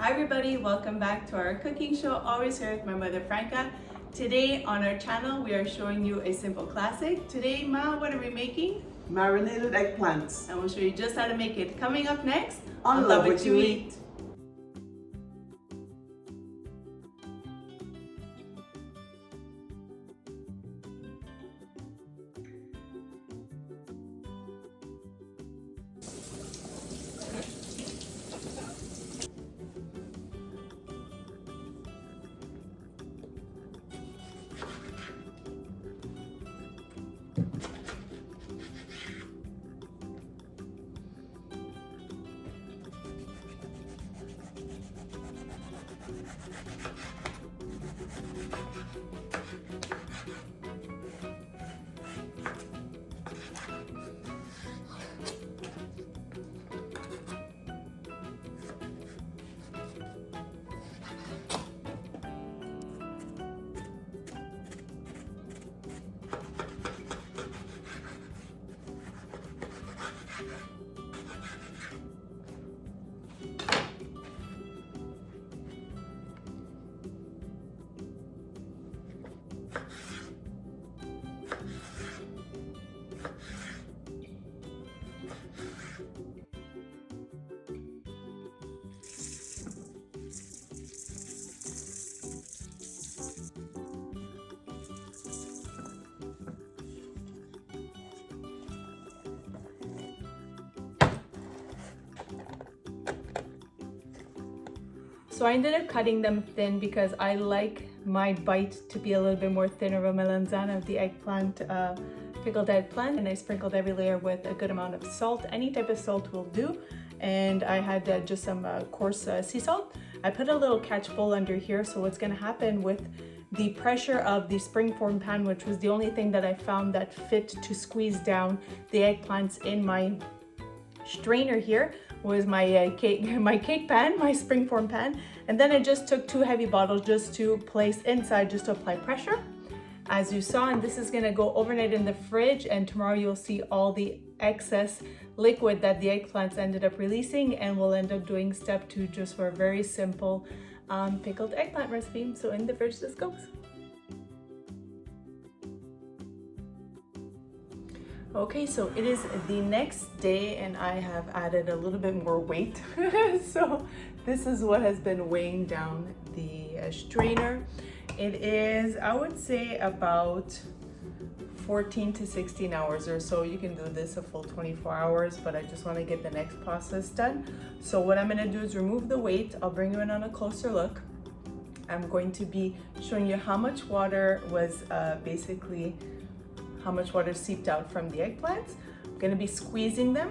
Hi everybody, welcome back to our cooking show, always here with my mother Franca. Today on our channel we are showing you a simple classic. Today, Ma, what are we making? Marinated eggplants. And we'll show you just how to make it. Coming up next on Love What You Eat. So I ended up cutting them thin because I like my bite to be a little bit more thin of a melanzane of the eggplant, pickled eggplant, and I sprinkled every layer with a good amount of salt. Any type of salt will do. And I had just some coarse sea salt. I put a little catch bowl under here, so what's gonna happen with the pressure of the springform pan, which was the only thing that I found that fit to squeeze down the eggplants in my strainer here, was my cake pan, my springform pan. And then I just took 2 heavy bottles just to place inside, just to apply pressure, as you saw. And this is gonna go overnight in the fridge, and tomorrow you'll see all the excess liquid that the eggplants ended up releasing, and we'll end up doing step 2 just for a very simple pickled eggplant recipe. So in the fridge this goes. Okay, so it is the next day and I have added a little bit more weight. So this is what has been weighing down the strainer. It is, I would say, about 14 to 16 hours or so. You can do this a full 24 hours, but I just want to get the next process done. So what I'm going to do is remove the weight. I'll bring you in on a closer look. I'm going to be showing you how much water was how much water seeped out from the eggplants. I'm gonna be squeezing them,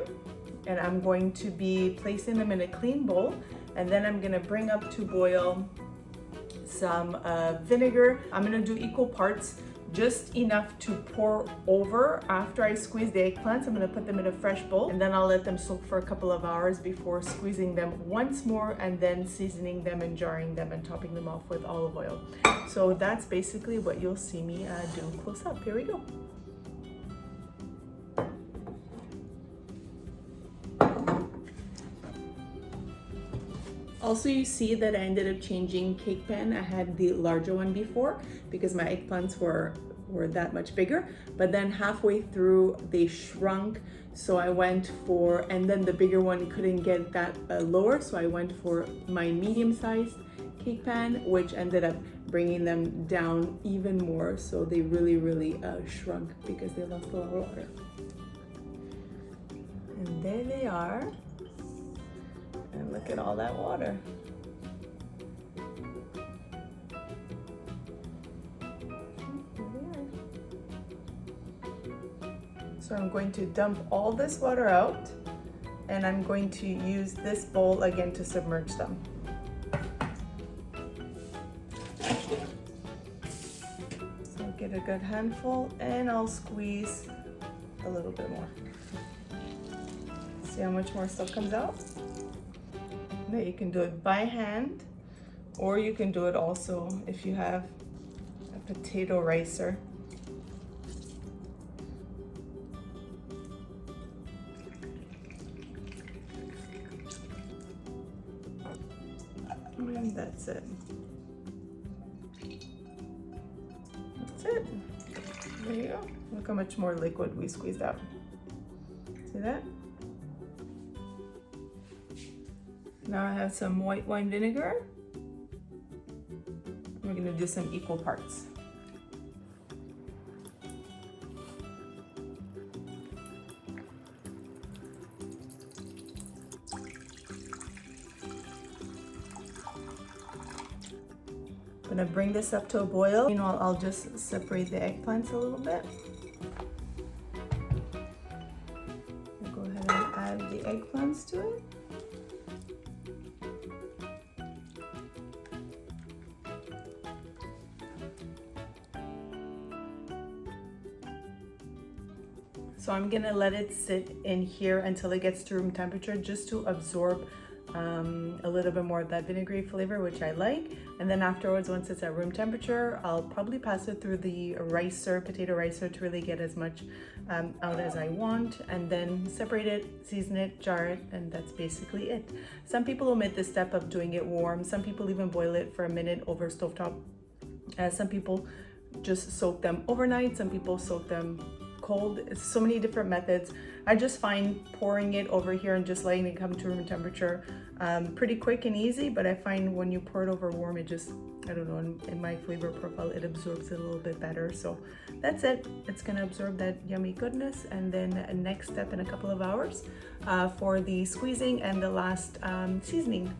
and I'm going to be placing them in a clean bowl, and then I'm gonna bring up to boil some vinegar. I'm gonna do equal parts, just enough to pour over after I squeeze the eggplants. I'm gonna put them in a fresh bowl, and then I'll let them soak for a couple of hours before squeezing them once more, and then seasoning them and jarring them and topping them off with olive oil. So that's basically what you'll see me do close up. Here we go. Also, you see that I ended up changing cake pan. I had the larger one before because my eggplants were that much bigger, but then halfway through they shrunk, so I went for, and then the bigger one couldn't get that lower, so I went for my medium-sized cake pan, which ended up bringing them down even more, so they really shrunk because they lost a lot of water. And there they are. And look at all that water. So I'm going to dump all this water out, and I'm going to use this bowl again to submerge them. So get a good handful, and I'll squeeze a little bit more. See how much more stuff comes out? Now you can do it by hand, or you can do it also if you have a potato ricer. And that's it. That's it. There you go. Look how much more liquid we squeezed out. See that? Now I have some white wine vinegar. We're gonna do some equal parts. I'm gonna bring this up to a boil. Meanwhile, I'll just separate the eggplants a little bit. I'll go ahead and add the eggplants to it. So I'm gonna let it sit in here until it gets to room temperature, just to absorb a little bit more of that vinegary flavor, which I like. And then afterwards, once it's at room temperature, I'll probably pass it through the potato ricer, to really get as much out as I want, and then separate it, season it, jar it, and that's basically it. Some people omit the step of doing it warm. Some people even boil it for a minute over stovetop. Some people just soak them overnight. Some people soak them cold. It's so many different methods. I just find pouring it over here and just letting it come to room temperature pretty quick and easy, but I find when you pour it over warm, it just, I don't know, in my flavor profile, it absorbs it a little bit better. So that's it. It's gonna absorb that yummy goodness. And then next step in a couple of hours for the squeezing and the last seasoning.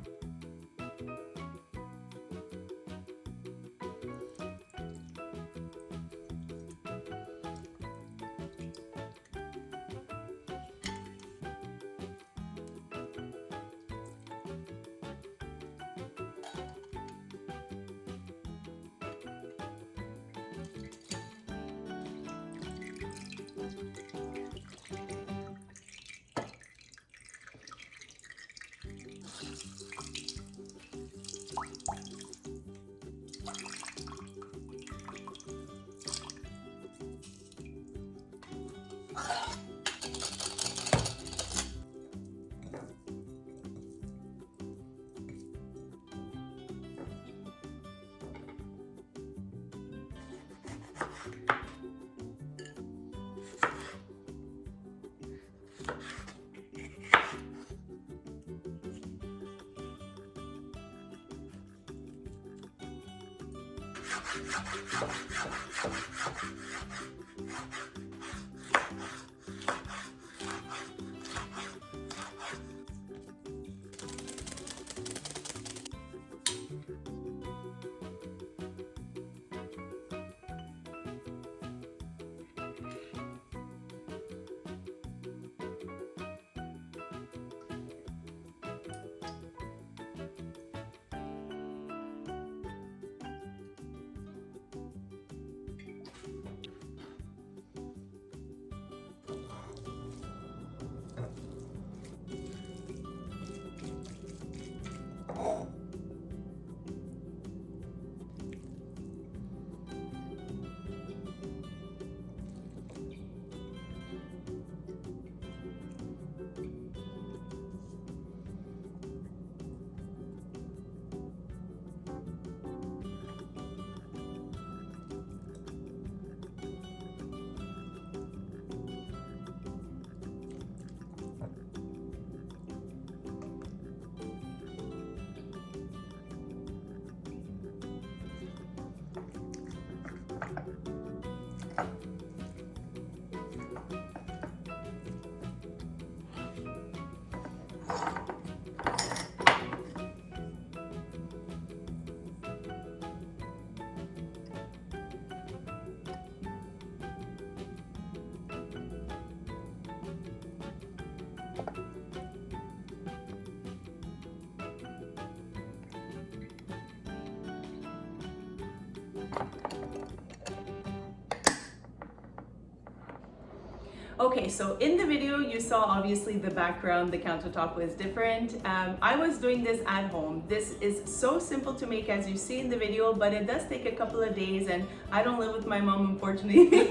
Okay, so in the video you saw obviously the background, the countertop was different. I was doing this at home. This is so simple to make as you see in the video, but it does take a couple of days, and I don't live with my mom, unfortunately.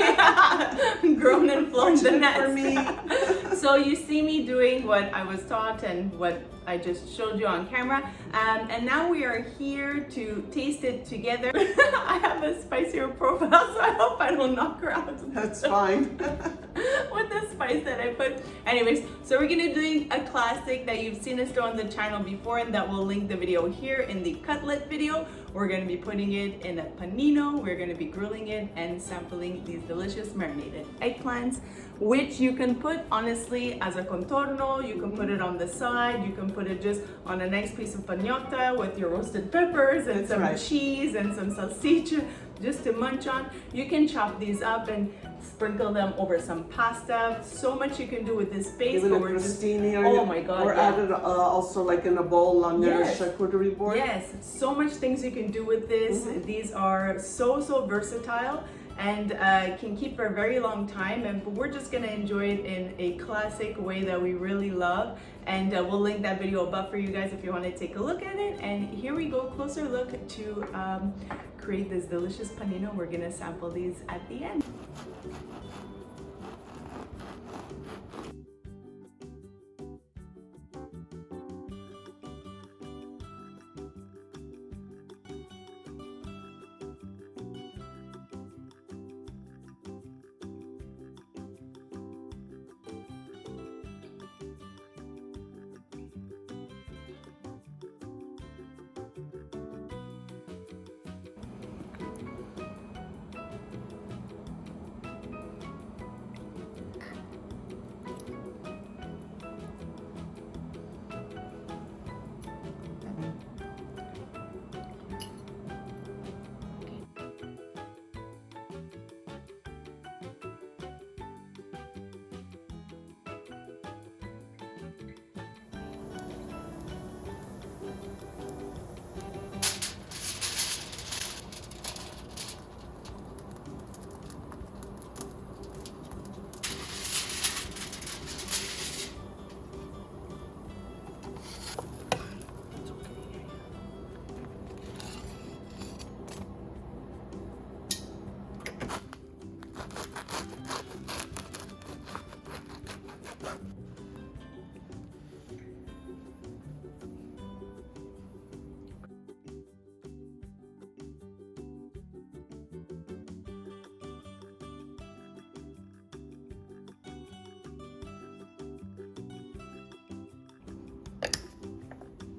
Grown and flown the nest. For me. So you see me doing what I was taught and what I just showed you on camera, and now we are here to taste it together. I have a spicier profile, so I hope I don't knock her out. That's fine. With the spice that I put. Anyways, so we're gonna be doing a classic that you've seen us do on the channel before, and that will link the video here in the cutlet video. We're gonna be putting it in a panino. We're gonna be grilling it and sampling these delicious marinated eggplants, which you can put honestly as a contorno. You can put it on the side. You can put it just on a nice piece of pagnota with your roasted peppers and some cheese and some salsiccia just to munch on. You can chop these up and sprinkle them over some pasta. So much you can do with this base. Even a crostini, oh my god! Or add it also like in a bowl on your charcuterie board. Yes, so much things you can do with this. These are so versatile and can keep for a very long time, and we're just gonna enjoy it in a classic way that we really love, and we'll link that video above for you guys if you want to take a look at it. And here we go, closer look to create this delicious panino. We're gonna sample these at the end.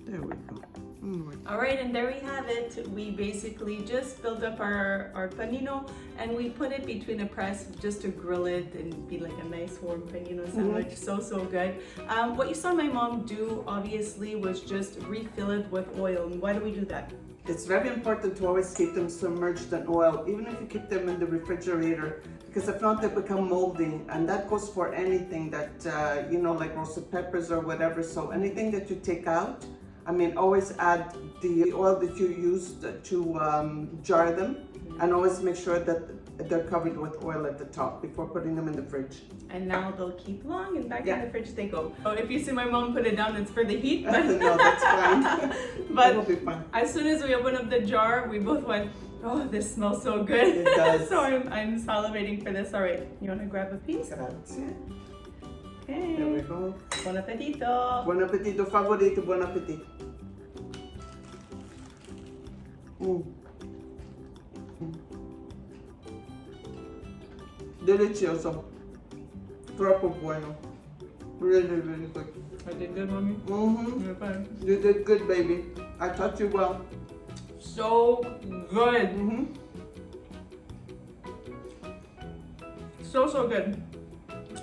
There we go. All right, and there we have it. We basically just built up our panino, and we put it between a press just to grill it and be like a nice warm panino sandwich. So good. What you saw my mom do obviously was just refill it with oil. And why do we do that? It's very important to always keep them submerged in oil, even if you keep them in the refrigerator, because if not, they become moldy. And that goes for anything that, you know, like roasted peppers or whatever. So anything that you take out, I mean, always add the oil that you used to jar them, and always make sure that they're covered with oil at the top before putting them in the fridge. And now they'll keep long, and back in the fridge they go. So if you see my mom put it down, it's for the heat. But no, that's fine. But it'll be fine. As soon as we open up the jar, we both went, oh, this smells so good. It does. So I'm salivating for this. All right, you want to grab a piece? Grazie. Okay. There we go. Buon appetito. Buon appetito, favorito, buon appetito. Delicioso. Troppo buono. Really good. I did good, mommy. You're fine. You did good, baby. I taught you well. So good. So good.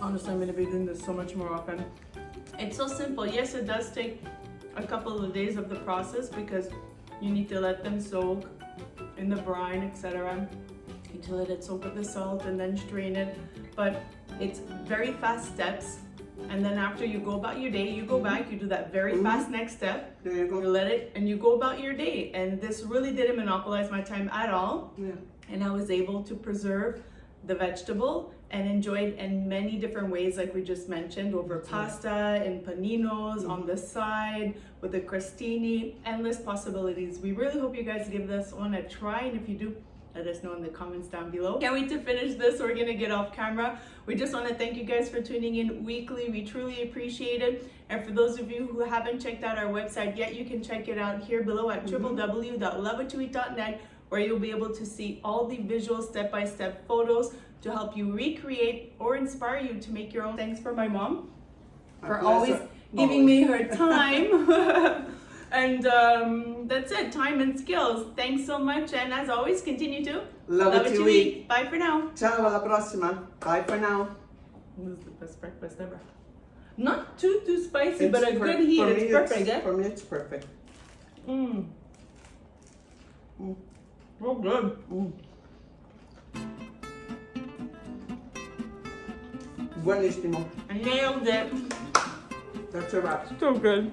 Honestly, I'm going to be doing this so much more often. It's so simple. Yes, it does take a couple of days of the process because you need to let them soak in the brine, etc. You need to let it soak with the salt and then strain it. But it's very fast steps. And then after you go about your day, you go back, you do that very fast next step. There you go. You let it, and you go about your day. And this really didn't monopolize my time at all. Yeah. And I was able to preserve the vegetable and enjoy it in many different ways, like we just mentioned, over pasta, in paninos, on the side, with the crostini, endless possibilities. We really hope you guys give this one a try, and if you do, let us know in the comments down below. Can't wait to finish this. We're gonna get off camera. We just want to thank you guys for tuning in weekly. We truly appreciate it. And for those of you who haven't checked out our website yet, you can check it out here below at www.lovewhatyoeat.net, where you'll be able to see all the visual step-by-step photos to help you recreate or inspire you to make your own. Thanks for my mom for always giving me her time. And that's it, time and skills. Thanks so much, and as always, continue to love what you eat. Bye for now. Ciao, alla prossima. Bye for now. This is the best breakfast ever. Not too spicy, but a good heat. It's perfect, eh? For me, it's perfect. Oh, good. Buonissimo. I nailed it. That's a wrap. So good.